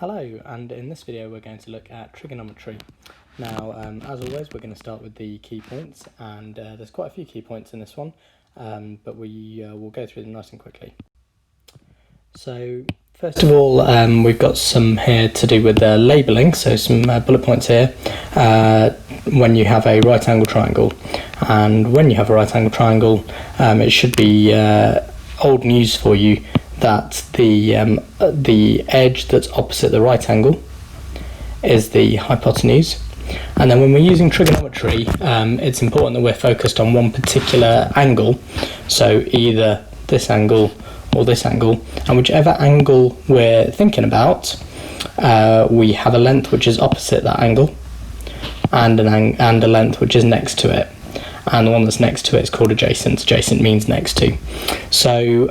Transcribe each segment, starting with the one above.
Hello, and in this video we're going to look at trigonometry. Now, as always, we're going to start with the key points, and there's quite a few key points in this one, but we will go through them nice and quickly. So, first of all, we've got some here to do with labelling, so some bullet points here when you have a right angle triangle. And when you have a right angle triangle, it should be old news for you that the edge that's opposite the right angle is the hypotenuse. And then when we're using trigonometry, it's important that we're focused on one particular angle, so either this angle or this angle, and whichever angle we're thinking about, we have a length which is opposite that angle and a length which is next to it. And the one that's next to it is called adjacent. Adjacent means next to. So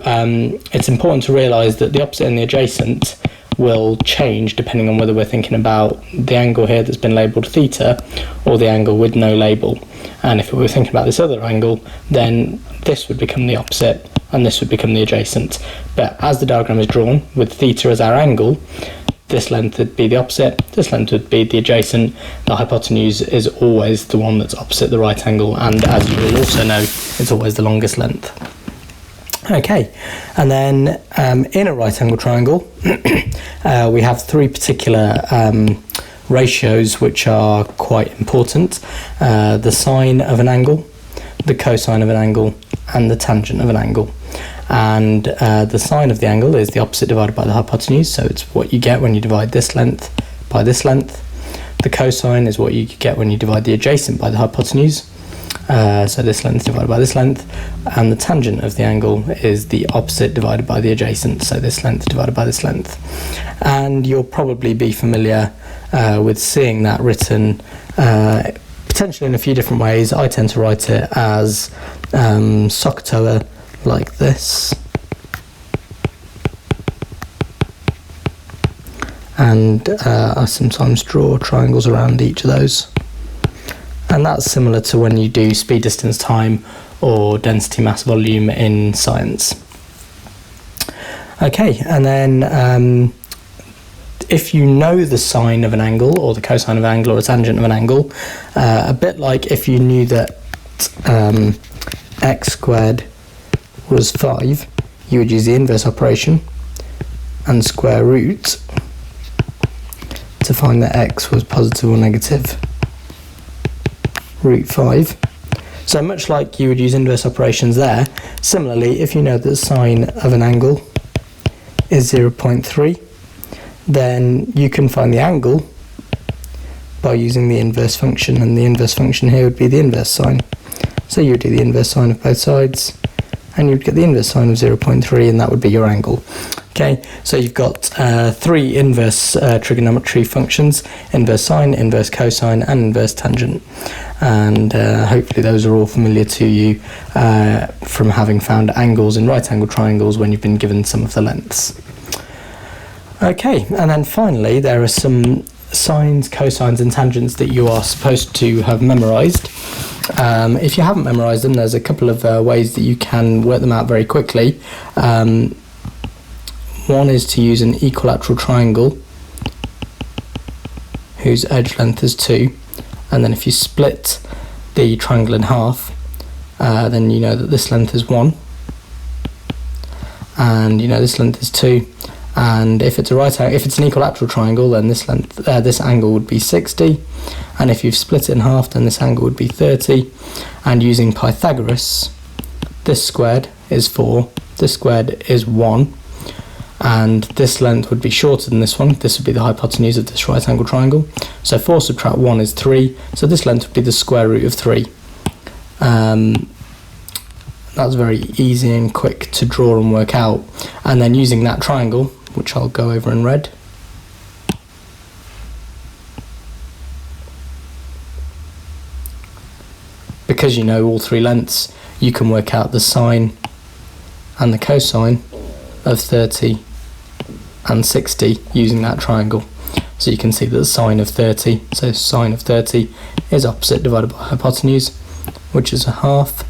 it's important to realise that the opposite and the adjacent will change depending on whether we're thinking about the angle here that's been labelled theta or the angle with no label. And if we were thinking about this other angle, then this would become the opposite and this would become the adjacent. But as the diagram is drawn with theta as our angle, this length would be the opposite, this length would be the adjacent. The hypotenuse is always the one that's opposite the right angle, and as you will also know, it's always the longest length. Okay, and then in a right angle triangle, we have three particular ratios which are quite important. The sine of an angle, the cosine of an angle, and the tangent of an angle. And the sine of the angle is the opposite divided by the hypotenuse, so it's what you get when you divide this length by this length. The cosine is what you get when you divide the adjacent by the hypotenuse, so this length divided by this length. And the tangent of the angle is the opposite divided by the adjacent, so this length divided by this length. And you'll probably be familiar with seeing that written potentially in a few different ways. I tend to write it as SOHCAHTOA, like this, and I sometimes draw triangles around each of those, and that's similar to when you do speed, distance, time or density, mass, volume in science. Okay, and then if you know the sine of an angle or the cosine of an angle or a tangent of an angle, a bit like if you knew that x squared was 5, you would use the inverse operation and square root to find that x was positive or negative root 5. So much like you would use inverse operations there, similarly, if you know that the sine of an angle is 0.3, then you can find the angle by using the inverse function, and the inverse function here would be the inverse sine. So you would do the inverse sine of both sides, and you'd get the inverse sine of 0.3, and that would be your angle. Okay, so you've got three inverse trigonometry functions: inverse sine, inverse cosine, and inverse tangent. And hopefully those are all familiar to you from having found angles in right angle triangles when you've been given some of the lengths. Okay, and then finally there are some sines, cosines and tangents that you are supposed to have memorised. If you haven't memorised them, there's a couple of ways that you can work them out very quickly. One is to use an equilateral triangle whose edge length is 2, and then if you split the triangle in half, then you know that this length is 1, and you know this length is 2. And if it's an equilateral triangle, then this angle would be 60, and if you've split it in half, then this angle would be 30. And using Pythagoras, this squared is 4, this squared is 1, and this length would be shorter than this one. This would be the hypotenuse of this right angle triangle. So 4 subtract 1 is 3, so this length would be the square root of 3. That's very easy and quick to draw and work out. And then using that triangle, which I'll go over in red, because you know all three lengths, you can work out the sine and the cosine of 30 and 60 using that triangle. So you can see that the sine of 30, so sine of 30 is opposite divided by hypotenuse, which is a half.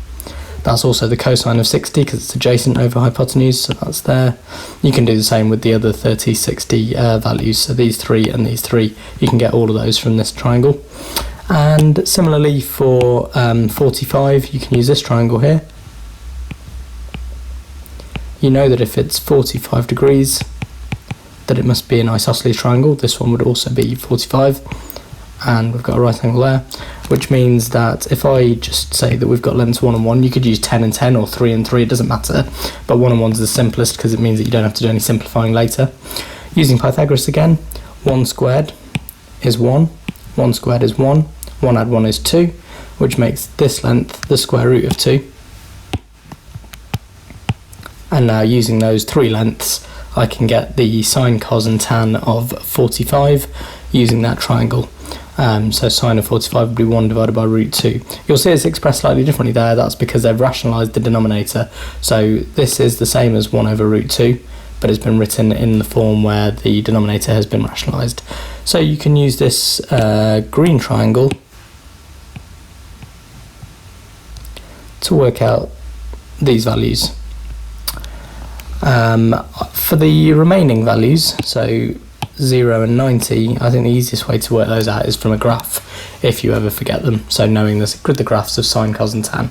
That's also the cosine of 60 because it's adjacent over hypotenuse, so that's there. You can do the same with the other 30, 60 values, so these three and these three, you can get all of those from this triangle. And similarly for 45, you can use this triangle here. You know that if it's 45 degrees, that it must be an isosceles triangle. This one would also be 45, and we've got a right angle there, which means that if I just say that we've got lengths 1 and 1, you could use 10 and 10 or 3 and 3, it doesn't matter, but 1 and 1 is the simplest because it means that you don't have to do any simplifying later. Using Pythagoras again, 1 squared is 1, 1 squared is 1, 1 add 1 is 2, which makes this length the square root of 2. And now using those three lengths, I can get the sine, cos and tan of 45 using that triangle. So sine of 45 would be 1 divided by root 2. You'll see it's expressed slightly differently there. That's because they've rationalised the denominator. So this is the same as 1 over root 2, but it's been written in the form where the denominator has been rationalised. So you can use this green triangle to work out these values. For the remaining values, so 0 and 90, I think the easiest way to work those out is from a graph, if you ever forget them, so knowing the graphs of sine, cos and tan.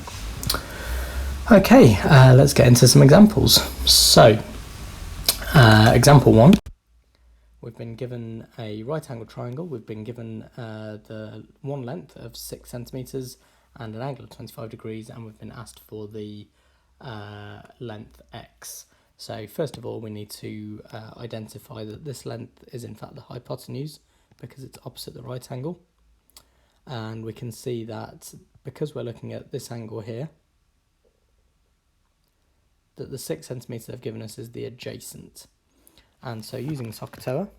Okay, let's get into some examples. So, example 1, we've been given a right angle triangle, we've been given the one length of 6 centimetres and an angle of 25 degrees, and we've been asked for the length x. So first of all, we need to identify that this length is in fact the hypotenuse because it's opposite the right angle. And we can see that because we're looking at this angle here, that the 6 centimetres they've given us is the adjacent. And so using SOHCAHTOA,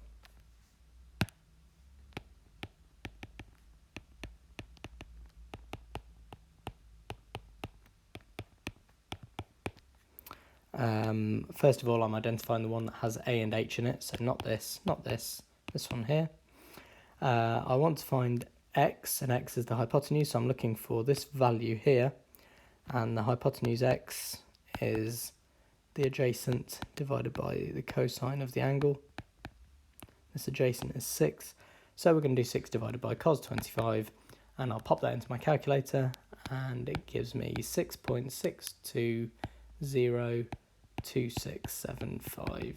first of all, I'm identifying the one that has A and H in it, so not this, this one here. I want to find x, and x is the hypotenuse, so I'm looking for this value here, and the hypotenuse x is the adjacent divided by the cosine of the angle. This adjacent is 6, so we're going to do 6 divided by cos 25, and I'll pop that into my calculator, and it gives me 6.6202675,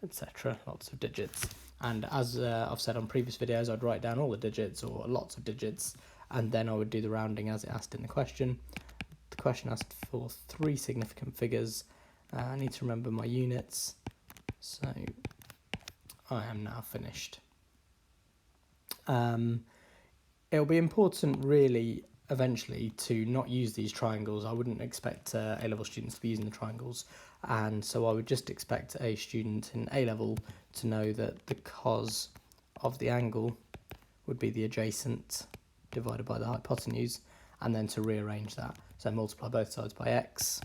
etc. Lots of digits. And as I've said on previous videos, I'd write down all the digits or lots of digits, and then I would do the rounding as it asked in the question. The question asked for 3 significant figures. I need to remember my units, so I am now finished. It'll be important really eventually to not use these triangles. I wouldn't expect A-level students to be using the triangles, and so I would just expect a student in A-level to know that the cos of the angle would be the adjacent divided by the hypotenuse, and then to rearrange that. So multiply both sides by x,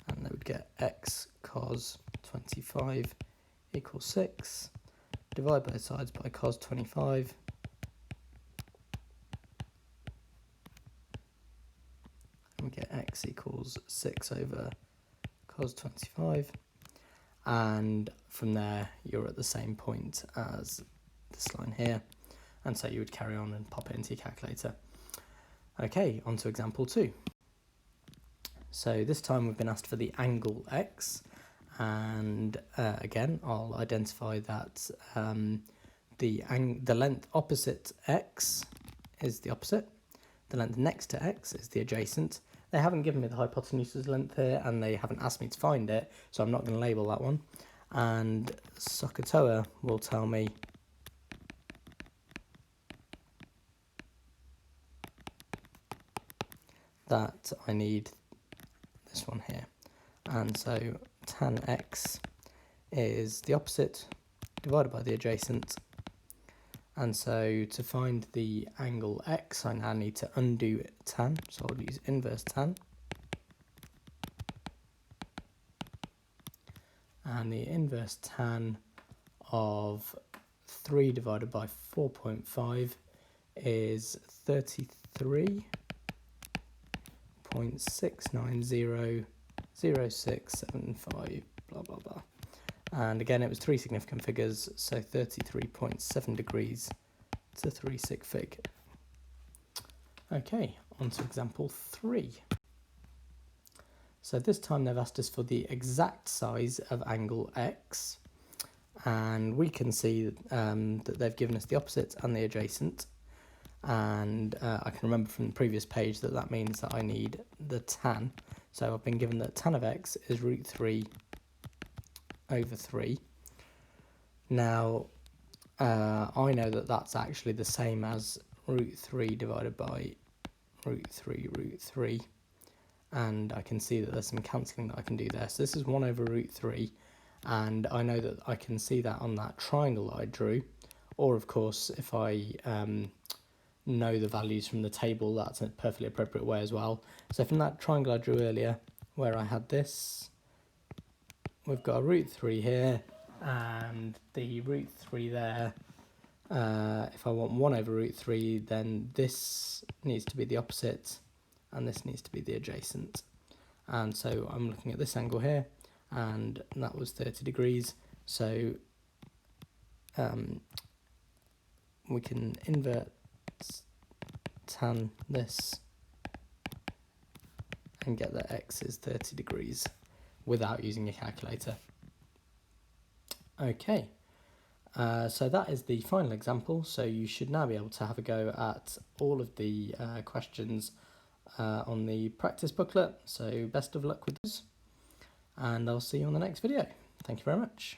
and they would get x cos 25 equals 6. Divide both sides by cos 25, and we get x equals 6 over cos 25, and from there you're at the same point as this line here, and so you would carry on and pop it into your calculator. Okay, on to example 2. So this time we've been asked for the angle x, and again I'll identify that the length opposite x is the opposite, the length next to x is the adjacent. They haven't given me the hypotenuse's length here, and they haven't asked me to find it, so I'm not going to label that one. And SOHCAHTOA will tell me that I need this one here, and so tan x is the opposite divided by the adjacent, and so to find the angle x I now need to undo tan, so I'll use inverse tan, and the inverse tan of 3 divided by 4.5 is 33.6900675, blah blah blah. And again, it was three significant figures, so 33.7 degrees to 3 sig fig. Okay, on to example 3. So this time they've asked us for the exact size of angle X, and we can see that they've given us the opposite and the adjacent, and I can remember from the previous page that means that I need the tan. So I've been given that tan of X is root 3 over 3. Now I know that that's actually the same as root 3 divided by root 3, and I can see that there's some cancelling that I can do there. So this is 1 over root 3, and I know that I can see that on that triangle that I drew, or of course if I know the values from the table, that's a perfectly appropriate way as well. So from that triangle I drew earlier, where I had this, we've got a root 3 here, and the root 3 there. If I want 1 over root 3, then this needs to be the opposite, and this needs to be the adjacent. And so I'm looking at this angle here, and that was 30 degrees. So we can invert tan this and get that X is 30 degrees without using a calculator. Okay. So that is the final example, so you should now be able to have a go at all of the questions on the practice booklet. So best of luck with those, and I'll see you on the next video. Thank you very much.